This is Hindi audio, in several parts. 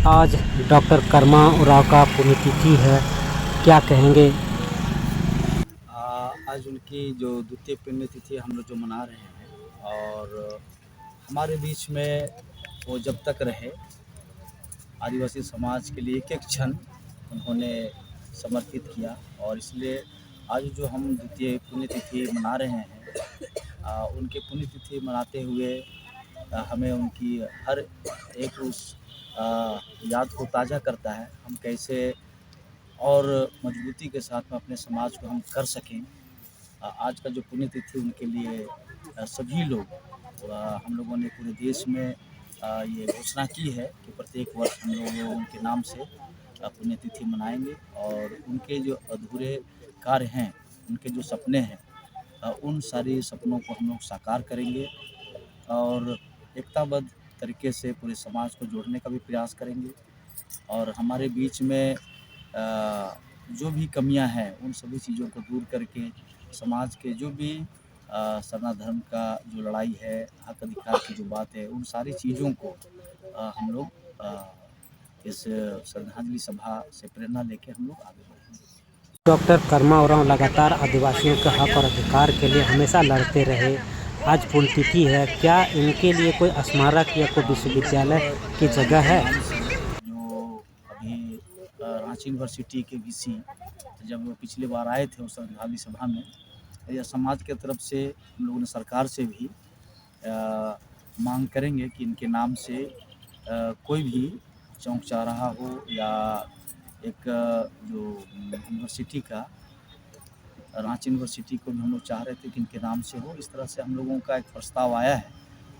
आज डॉक्टर कर्मा उरांव का पुण्यतिथि है, क्या कहेंगे? आज उनकी जो द्वितीय पुण्यतिथि हम लोग जो मना रहे हैं और हमारे बीच में वो जब तक रहे आदिवासी समाज के लिए एक एक क्षण उन्होंने समर्पित किया और इसलिए आज जो हम द्वितीय पुण्यतिथि मना रहे हैं उनके पुण्यतिथि मनाते हुए हमें उनकी हर एक उस याद को ताज़ा करता है। हम कैसे और मजबूती के साथ में अपने समाज को हम कर सकें। आज का जो पुण्यतिथि उनके लिए सभी लोग हम लोगों ने पूरे देश में ये घोषणा की है कि प्रत्येक वर्ष हम लोग उनके नाम से पुण्यतिथि मनाएंगे और उनके जो अधूरे कार्य हैं, उनके जो सपने हैं, उन सारे सपनों को हम लोग साकार करेंगे और एकताबद्ध तरीके से पूरे समाज को जोड़ने का भी प्रयास करेंगे और हमारे बीच में जो भी कमियां हैं उन सभी चीज़ों को दूर करके समाज के जो भी सरना धर्म का जो लड़ाई है, हक अधिकार की जो बात है, उन सारी चीज़ों को हम लोग इस श्रद्धांजलि सभा से प्रेरणा लेके हम लोग आगे बढ़ेंगे। डॉक्टर कर्मा उरांव लगातार आदिवासियों के हक और अधिकार के लिए हमेशा लड़ते रहे। आज पुण्यतिथि है, क्या इनके लिए कोई स्मारक या कोई विश्वविद्यालय की जगह है? जो अभी रांची यूनिवर्सिटी के वीसी जब वो पिछली बार आए थे उस श्रद्धांजलि सभा में, या समाज के तरफ से हम लोगों ने सरकार से भी मांग करेंगे कि इनके नाम से कोई भी चौक चौराहा हो या एक जो यूनिवर्सिटी का रांची यूनिवर्सिटी को भी हम लोग चाह रहे थे कि इनके नाम से हो। इस तरह से हम लोगों का एक प्रस्ताव आया है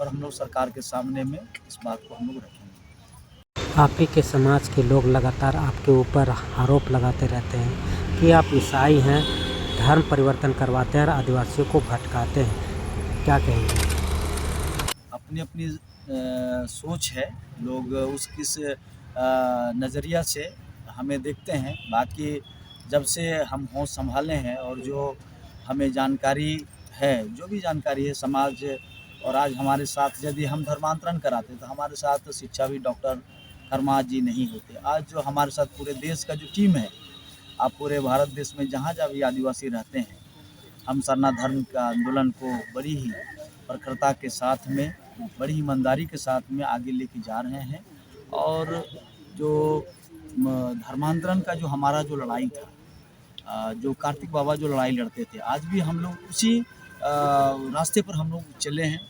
और हम लोग सरकार के सामने में इस बात को हम लोग रखेंगे। आप ही के समाज के लोग लगातार आपके ऊपर आरोप लगाते रहते हैं कि आप ईसाई हैं, धर्म परिवर्तन करवाते हैं और आदिवासियों को भटकाते हैं, क्या कहेंगे? अपनी अपनी सोच है, लोग उस किस नज़रिया से हमें देखते हैं। बाकी जब से हम होश संभाले हैं और जो हमें जानकारी है, जो भी जानकारी है समाज और आज हमारे साथ यदि हम धर्मांतरण कराते तो हमारे साथ शिक्षा भी डॉक्टर कर्मा जी नहीं होते। आज जो हमारे साथ पूरे देश का जो टीम है, आप पूरे भारत देश में जहाँ जहाँ भी आदिवासी रहते हैं, हम सरना धर्म का आंदोलन को बड़ी ही प्रखरता के साथ में, बड़ी ईमानदारी के साथ में आगे लेके जा रहे हैं और जो धर्मांतरण का जो हमारा जो लड़ाई था, जो कार्तिक बाबा जो लड़ाई लड़ते थे, आज भी हम लोग उसी रास्ते पर हम लोग चले हैं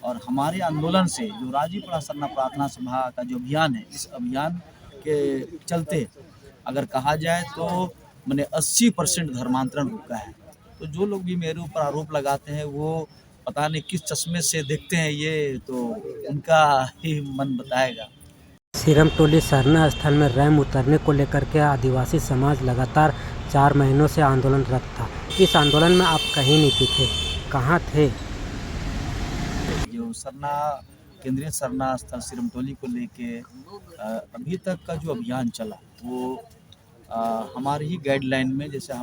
और हमारे आंदोलन से जो राजीपुरा सरना प्रार्थना सभा का जो अभियान है, इस अभियान के चलते अगर कहा जाए तो मैंने 80% धर्मांतरण रुका है। तो जो लोग भी मेरे ऊपर आरोप लगाते हैं वो पता नहीं किस चश्मे से देखते हैं, ये तो उनका ही मन बताएगा। सिरमटोली सरना स्थल में रैम उतरने को लेकर के आदिवासी समाज लगातार 4 महीनों से आंदोलनरत था। इस आंदोलन में आप कहीं नहीं दिखे, कहाँ थे? जो सरना केंद्रीय सरना स्थल सिरमटोली को लेके अभी तक का जो अभियान चला वो हमारे ही गाइडलाइन में, जैसे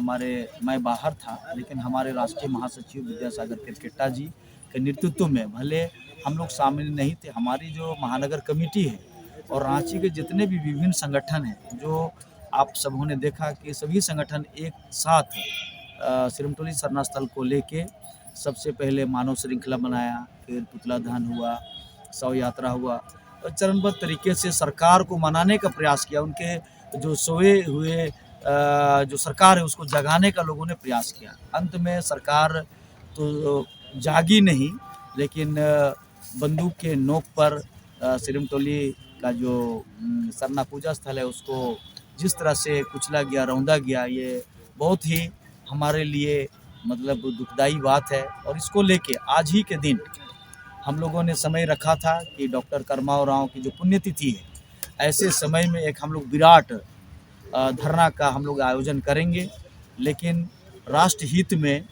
मैं बाहर था लेकिन हमारे राष्ट्रीय महासचिव विद्यासागर किरकेट्टा जी के नेतृत्व में भले हम लोग शामिल नहीं थे, हमारी जो महानगर कमेटी है और रांची के जितने भी विभिन्न संगठन हैं, जो आप सबों ने देखा कि सभी संगठन एक साथ सिरमटोली सरना स्थल को लेके सबसे पहले मानव श्रृंखला बनाया, फिर पुतला दहन हुआ, शव यात्रा हुआ और चरणबद्ध तरीके से सरकार को मनाने का प्रयास किया। उनके जो सोए हुए जो सरकार है उसको जगाने का लोगों ने प्रयास किया। अंत में सरकार तो जागी नहीं, लेकिन बंदूक के नोक पर सिरमटोली का जो सरना पूजा स्थल है उसको जिस तरह से कुचला गया, रौंदा गया, ये बहुत ही हमारे लिए मतलब दुखदाई बात है। और इसको लेके आज ही के दिन हम लोगों ने समय रखा था कि डॉक्टर कर्मा उरांव की जो पुण्यतिथि है, ऐसे समय में एक हम लोग विराट धरना का हम लोग आयोजन करेंगे, लेकिन राष्ट्र हित में,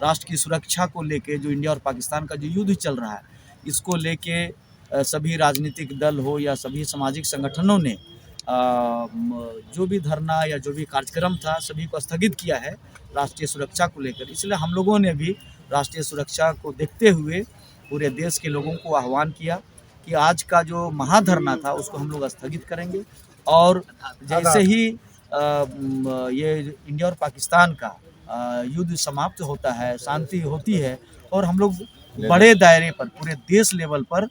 राष्ट्र की सुरक्षा को लेके जो इंडिया और पाकिस्तान का जो युद्ध चल रहा है, इसको लेके सभी राजनीतिक दल हो या सभी सामाजिक संगठनों ने जो भी धरना या जो भी कार्यक्रम था सभी को स्थगित किया है राष्ट्रीय सुरक्षा को लेकर। इसलिए हम लोगों ने भी राष्ट्रीय सुरक्षा को देखते हुए पूरे देश के लोगों को आह्वान किया कि आज का जो महाधरना था उसको हम लोग स्थगित करेंगे, और जैसे ही ये इंडिया और पाकिस्तान का युद्ध समाप्त होता है, शांति होती है, और हम लोग बड़े दायरे पर पूरे देश लेवल पर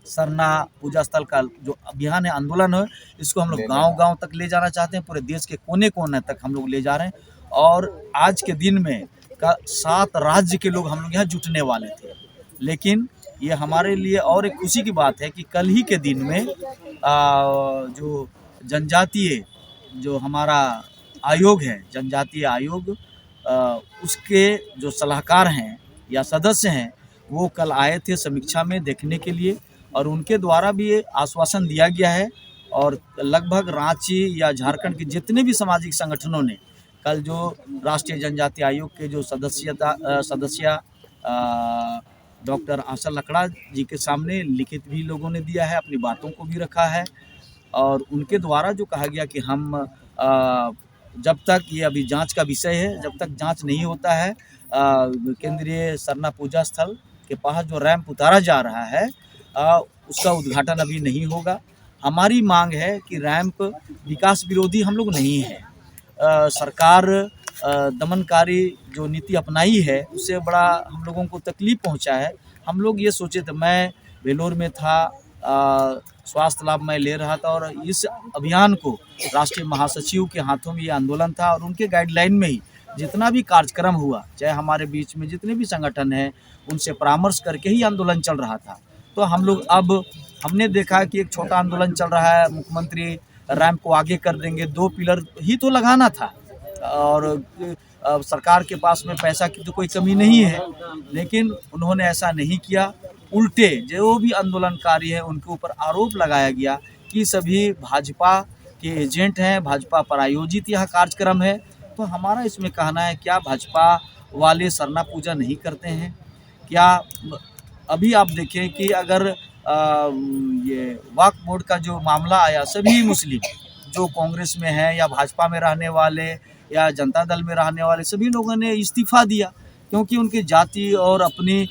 सरना पूजा स्थल का जो अभियान है, आंदोलन है, इसको हम लोग गांव-गांव तक ले जाना चाहते हैं। पूरे देश के कोने-कोने तक हम लोग ले जा रहे हैं, और आज के दिन में 7 राज्य के लोग हम लोग यहाँ जुटने वाले थे। लेकिन ये हमारे लिए और एक खुशी की बात है कि कल ही के दिन में जो जनजातीय जो हमारा आयोग है, जनजातीय आयोग, उसके जो सलाहकार हैं या सदस्य हैं, वो कल आए थे समीक्षा में देखने के लिए, और उनके द्वारा भी ये आश्वासन दिया गया है। और लगभग रांची या झारखंड के जितने भी सामाजिक संगठनों ने कल जो राष्ट्रीय जनजातीय आयोग के जो सदस्य डॉक्टर आशा लकड़ा जी के सामने लिखित भी लोगों ने दिया है, अपनी बातों को भी रखा है, और उनके द्वारा जो कहा गया कि हम जब तक ये अभी जांच का विषय है, जब तक जांच नहीं होता है, केंद्रीय सरना पूजा स्थल के पास जो रैंप उतारा जा रहा है उसका उद्घाटन अभी नहीं होगा। हमारी मांग है कि रैंप विकास विरोधी हम लोग नहीं है। सरकार दमनकारी जो नीति अपनाई है उससे बड़ा हम लोगों को तकलीफ पहुंचा है। हम लोग ये सोचे थे, मैं वेलोर में था, स्वास्थ्य लाभ मैं ले रहा था, और इस अभियान को राष्ट्रीय महासचिव के हाथों में ये आंदोलन था, और उनके गाइडलाइन में ही जितना भी कार्यक्रम हुआ, चाहे हमारे बीच में जितने भी संगठन हैं उनसे परामर्श करके ही आंदोलन चल रहा था। तो हम लोग अब हमने देखा कि एक छोटा आंदोलन चल रहा है, मुख्यमंत्री रैंप को आगे कर देंगे, 2 पिलर ही तो लगाना था, और सरकार के पास में पैसा की तो कोई कमी नहीं है, लेकिन उन्होंने ऐसा नहीं किया। उल्टे जो भी आंदोलनकारी है उनके ऊपर आरोप लगाया गया कि सभी भाजपा के एजेंट हैं, भाजपा पर आयोजित यह कार्यक्रम है। तो हमारा इसमें कहना है, क्या भाजपा वाले सरना पूजा नहीं करते हैं? क्या अभी आप देखें कि अगर ये वक्फ बोर्ड का जो मामला आया, सभी मुस्लिम जो कांग्रेस में हैं या भाजपा में रहने वाले या जनता दल में रहने वाले सभी लोगों ने इस्तीफा दिया, क्योंकि उनकी जाति और अपनी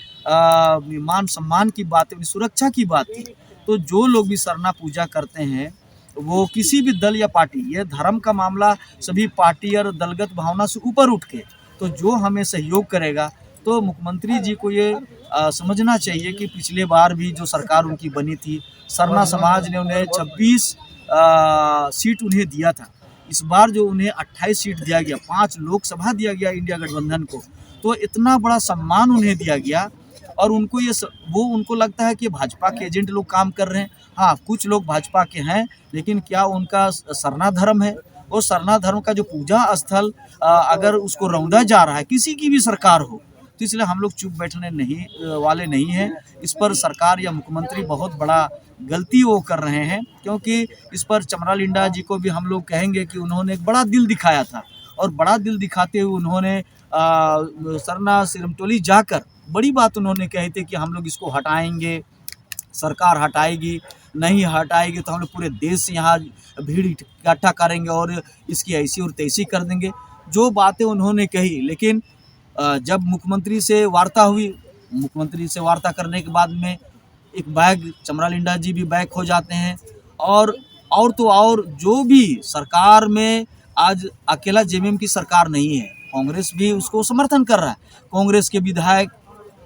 मान सम्मान की बात, अपनी सुरक्षा की बात थी। तो जो लोग भी सरना पूजा करते हैं वो किसी भी दल या पार्टी, ये धर्म का मामला सभी पार्टी और दलगत भावना से ऊपर उठ के, तो जो हमें सहयोग करेगा, तो मुख्यमंत्री जी को ये समझना चाहिए कि पिछले बार भी जो सरकार उनकी बनी थी, सरना समाज ने उन्हें 26 सीट उन्हें दिया था। इस बार जो उन्हें 28 सीट दिया गया, 5 लोकसभा दिया गया इंडिया गठबंधन को, तो इतना बड़ा सम्मान उन्हें दिया गया, और उनको उनको लगता है कि भाजपा के एजेंट लोग काम कर रहे हैं। हाँ, कुछ लोग भाजपा के हैं, लेकिन क्या उनका सरना धर्म है? और सरना धर्म का जो पूजा स्थल अगर उसको रौंदा जा रहा है, किसी की भी सरकार हो, तो इसलिए हम लोग चुप बैठने वाले नहीं हैं। इस पर सरकार या मुख्यमंत्री बहुत बड़ा गलती वो कर रहे हैं, क्योंकि इस पर चमरा लिंडा जी को भी हम लोग कहेंगे कि उन्होंने एक बड़ा दिल दिखाया था, और बड़ा दिल दिखाते हुए उन्होंने सरना सिरमटोली जाकर बड़ी बात उन्होंने कही थी कि हम लोग इसको हटाएंगे, सरकार हटाएगी, नहीं हटाएगी तो हम लोग पूरे देश से यहाँ भीड़ इकट्ठा करेंगे और इसकी ऐसी और तैसी कर देंगे। जो बातें उन्होंने कही, लेकिन जब मुख्यमंत्री से वार्ता हुई, मुख्यमंत्री से वार्ता करने के बाद में एक बैग चमरा लिंडा जी भी बैक हो जाते हैं, और तो और जो भी सरकार में आज अकेला जेएमएम की सरकार नहीं है, कांग्रेस भी उसको समर्थन कर रहा है। कांग्रेस के विधायक,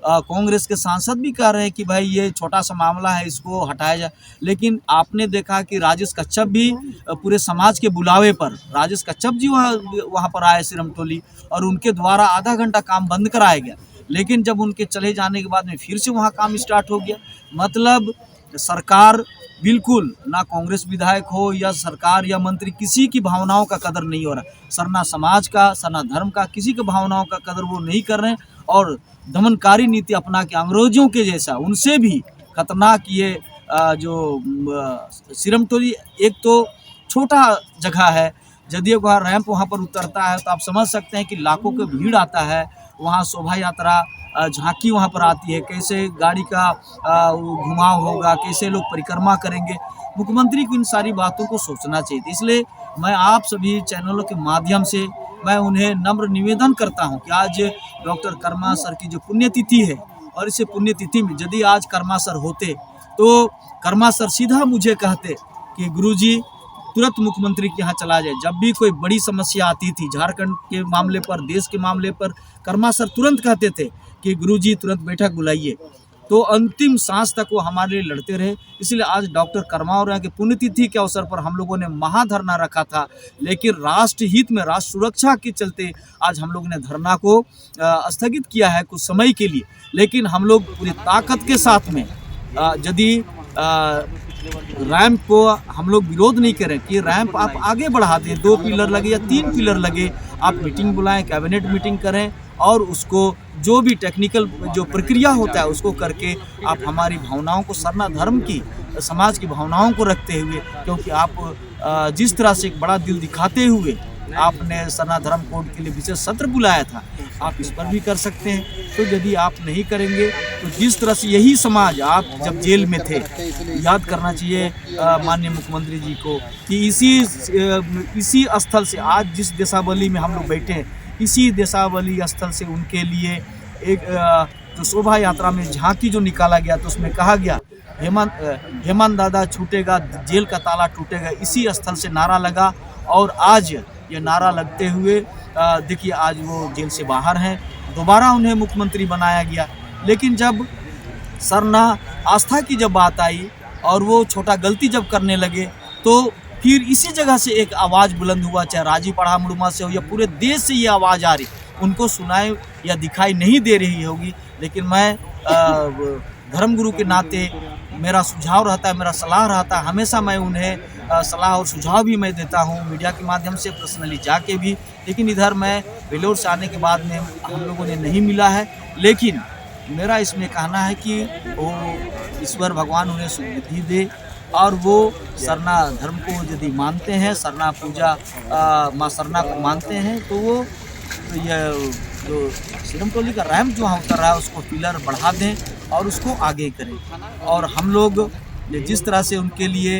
कांग्रेस के सांसद भी कह रहे हैं कि भाई ये छोटा सा मामला है, इसको हटाया जाए। लेकिन आपने देखा कि राजेश कच्छप भी पूरे समाज के बुलावे पर, राजेश कच्छप जी वहाँ पर आए सिरमटोली, और उनके द्वारा आधा घंटा काम बंद कराया गया। लेकिन जब उनके चले जाने के बाद में फिर से वहाँ काम स्टार्ट हो गया। मतलब सरकार बिल्कुल ना, कांग्रेस विधायक हो या सरकार या मंत्री, किसी की भावनाओं का कदर नहीं हो रहा। सरना समाज का, सरना धर्म का, किसी की भावनाओं का कदर वो नहीं कर रहे हैं, और दमनकारी नीति अपना के अंग्रेजों के जैसा, उनसे भी खतरनाक ये जो सिरमटोली एक तो छोटा जगह है, जदियो का रैंप वहाँ पर उतरता है तो आप समझ सकते हैं कि लाखों की भीड़ आता है वहाँ, शोभा यात्रा झांकी वहाँ पर आती है, कैसे गाड़ी का घुमाव होगा, कैसे लोग परिक्रमा करेंगे। मुख्यमंत्री को इन सारी बातों को सोचना चाहिए थी। इसलिए मैं आप सभी चैनलों के माध्यम से मैं उन्हें नम्र निवेदन करता हूं कि आज डॉक्टर कर्मा सर की जो पुण्यतिथि है, और इस पुण्यतिथि में यदि आज कर्मा सर होते तो कर्मा सर सीधा मुझे कहते कि गुरुजी तुरंत मुख्यमंत्री के यहाँ चला जाए। जब भी कोई बड़ी समस्या आती थी झारखंड के मामले पर, देश के मामले पर, कर्मा सर तुरंत कहते थे कि गुरुजी तुरंत बैठक बुलाइए। तो अंतिम सांस तक वो हमारे लिए लड़ते रहे। इसलिए आज डॉक्टर कर्मा औरा की पुण्यतिथि के अवसर पर हम लोगों ने महाधरना रखा था, लेकिन राष्ट्र हित में, राष्ट्र सुरक्षा के चलते आज हम लोगों ने धरना को स्थगित किया है कुछ समय के लिए। लेकिन हम लोग पूरी ताकत के साथ में यदि रैंप को हम लोग विरोध नहीं करें कि रैंप आप आगे बढ़ा दें, 2 पिलर लगे या 3 पिलर लगे, आप मीटिंग बुलाएं, कैबिनेट मीटिंग करें और उसको जो भी टेक्निकल जो प्रक्रिया होता है उसको करके आप हमारी भावनाओं को, सरना धर्म की, समाज की भावनाओं को रखते हुए, क्योंकि आप जिस तरह से एक बड़ा दिल दिखाते हुए आपने सरना धर्म कोड के लिए विशेष सत्र बुलाया था, आप इस पर भी कर सकते हैं। तो यदि आप नहीं करेंगे तो जिस तरह से यही समाज आप जब जेल में थे, याद करना चाहिए माननीय मुख्यमंत्री जी को कि इसी स्थल से आज जिस देशावली में हम लोग बैठे हैं, इसी देशावली स्थल से उनके लिए एक जो शोभा यात्रा में झांकी जो निकाला गया तो उसमें कहा गया हेमंत दादा छूटेगा, जेल का ताला टूटेगा, इसी स्थल से नारा लगा। और आज ये नारा लगते हुए देखिए आज वो जेल से बाहर हैं, दोबारा उन्हें मुख्यमंत्री बनाया गया। लेकिन जब सरना आस्था की जब बात आई और वो छोटा गलती जब करने लगे तो फिर इसी जगह से एक आवाज़ बुलंद हुआ, चाहे राजी पढ़ा मुड़मा से हो या पूरे देश से ये आवाज़ आ रही, उनको सुनाई या दिखाई नहीं दे रही होगी। लेकिन मैं धर्मगुरु के नाते मेरा सुझाव रहता है, मेरा सलाह रहता है, हमेशा मैं उन्हें सलाह और सुझाव भी मैं देता हूँ मीडिया के माध्यम से, पर्सनली जाके भी। लेकिन इधर मैं वेलोर से आने के बाद में हम लोगों ने नहीं मिला है। लेकिन मेरा इसमें कहना है कि वो ईश्वर भगवान उन्हें सुबुद्धि दे और वो सरना धर्म को यदि मानते हैं, सरना पूजा माँ सरना को मानते हैं, तो वो ये जो सिरमटोली का रैंप जो वहाँ उतर रहा है उसको पिलर बढ़ा दें और उसको आगे करें। और हम लोग जिस तरह से उनके लिए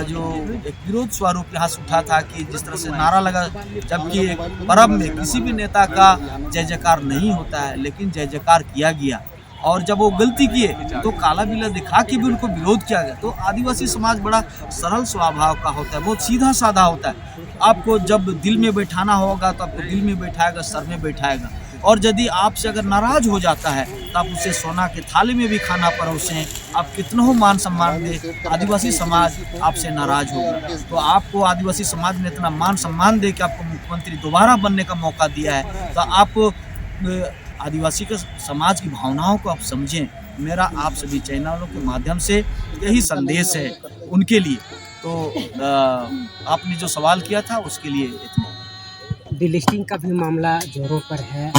जो एक विरोध स्वरूप यहाँ से उठा था कि जिस तरह से नारा लगा, जबकि एक पर्व में किसी भी नेता का जय जयकार नहीं होता है, लेकिन जय जयकार किया गया। और जब वो गलती किए तो काला बिल्ला दिखा के भी उनको विरोध किया गया। तो आदिवासी समाज बड़ा सरल स्वभाव का होता है, बहुत सीधा साधा होता है। आपको जब दिल में बैठाना होगा तो आपको दिल में बैठाएगा, सर में बैठाएगा। और यदि आपसे अगर नाराज हो जाता है तो आप उसे सोना के थाली में भी खाना परोसें, आप कितना हो मान सम्मान दें, आदिवासी समाज आपसे नाराज होगा। तो आपको आदिवासी समाज ने इतना मान सम्मान दे कि आपको मुख्यमंत्री दोबारा बनने का मौका दिया है, तो आप आदिवासी के समाज की भावनाओं को आप समझें। मेरा आप सभी चैनलों के माध्यम से यही संदेश है उनके लिए। तो आपने जो सवाल किया था उसके लिए इतना। डिलिस्टिंग का भी मामला जोरों पर है।